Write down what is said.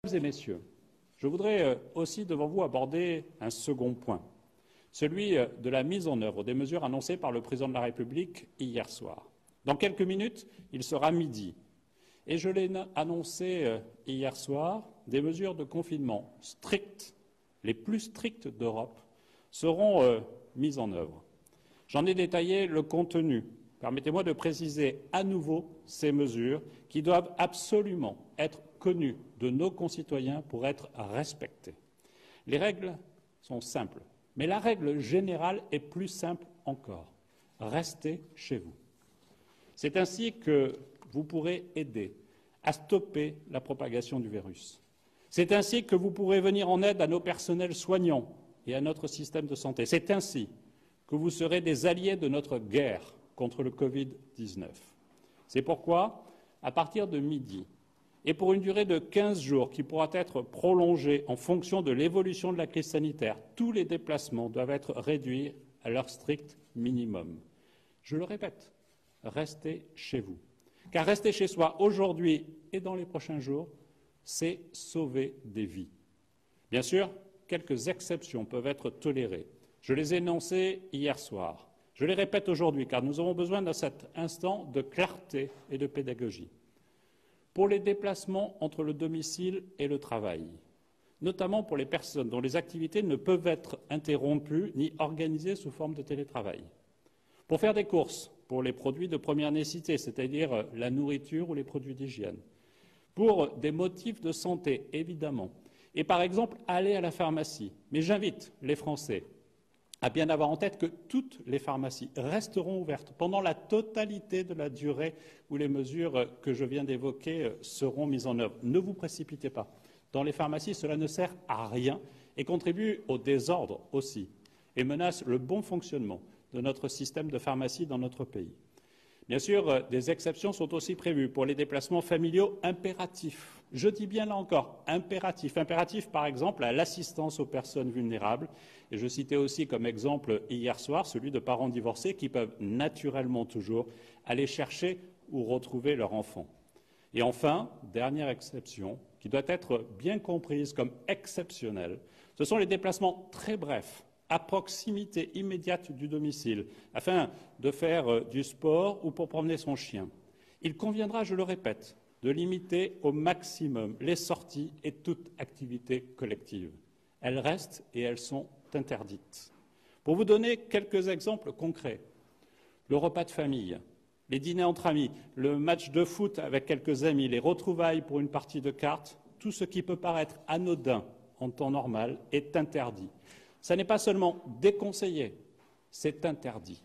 Mesdames et messieurs, je voudrais aussi devant vous aborder un second point, celui de la mise en œuvre des mesures annoncées par le Président de la République hier soir. Dans quelques minutes, il sera midi. Et je l'ai annoncé hier soir, des mesures de confinement strictes, les plus strictes d'Europe, seront mises en œuvre. J'en ai détaillé le contenu. Permettez-moi de préciser à nouveau ces mesures qui doivent absolument être connues de nos concitoyens pour être respectées. Les règles sont simples, mais la règle générale est plus simple encore. Restez chez vous. C'est ainsi que vous pourrez aider à stopper la propagation du virus. C'est ainsi que vous pourrez venir en aide à nos personnels soignants et à notre système de santé. C'est ainsi que vous serez des alliés de notre guerre contre le Covid-19. C'est pourquoi, à partir de midi, et pour une durée de 15 jours qui pourra être prolongée en fonction de l'évolution de la crise sanitaire, tous les déplacements doivent être réduits à leur strict minimum. Je le répète, restez chez vous. Car rester chez soi aujourd'hui et dans les prochains jours, c'est sauver des vies. Bien sûr, quelques exceptions peuvent être tolérées. Je les ai énoncées hier soir. Je les répète aujourd'hui, car nous avons besoin de cet instant de clarté et de pédagogie. Pour les déplacements entre le domicile et le travail, notamment pour les personnes dont les activités ne peuvent être interrompues ni organisées sous forme de télétravail. Pour faire des courses, pour les produits de première nécessité, c'est-à-dire la nourriture ou les produits d'hygiène. Pour des motifs de santé, évidemment. Et par exemple, aller à la pharmacie. Mais j'invite les Français à bien avoir en tête que toutes les pharmacies resteront ouvertes pendant la totalité de la durée où les mesures que je viens d'évoquer seront mises en œuvre. Ne vous précipitez pas. Dans les pharmacies, cela ne sert à rien et contribue au désordre aussi et menace le bon fonctionnement de notre système de pharmacie dans notre pays. Bien sûr, des exceptions sont aussi prévues pour les déplacements familiaux impératifs. Je dis bien là encore impératifs. Impératifs, par exemple, à l'assistance aux personnes vulnérables. Et je citais aussi comme exemple hier soir celui de parents divorcés qui peuvent naturellement toujours aller chercher ou retrouver leur enfant. Et enfin, dernière exception, qui doit être bien comprise comme exceptionnelle, ce sont les déplacements très brefs à proximité immédiate du domicile, afin de faire du sport ou pour promener son chien. Il conviendra, je le répète, de limiter au maximum les sorties et toute activité collective. Elles restent et elles sont interdites. Pour vous donner quelques exemples concrets, le repas de famille, les dîners entre amis, le match de foot avec quelques amis, les retrouvailles pour une partie de cartes, tout ce qui peut paraître anodin en temps normal est interdit. Ça n'est pas seulement déconseillé, c'est interdit.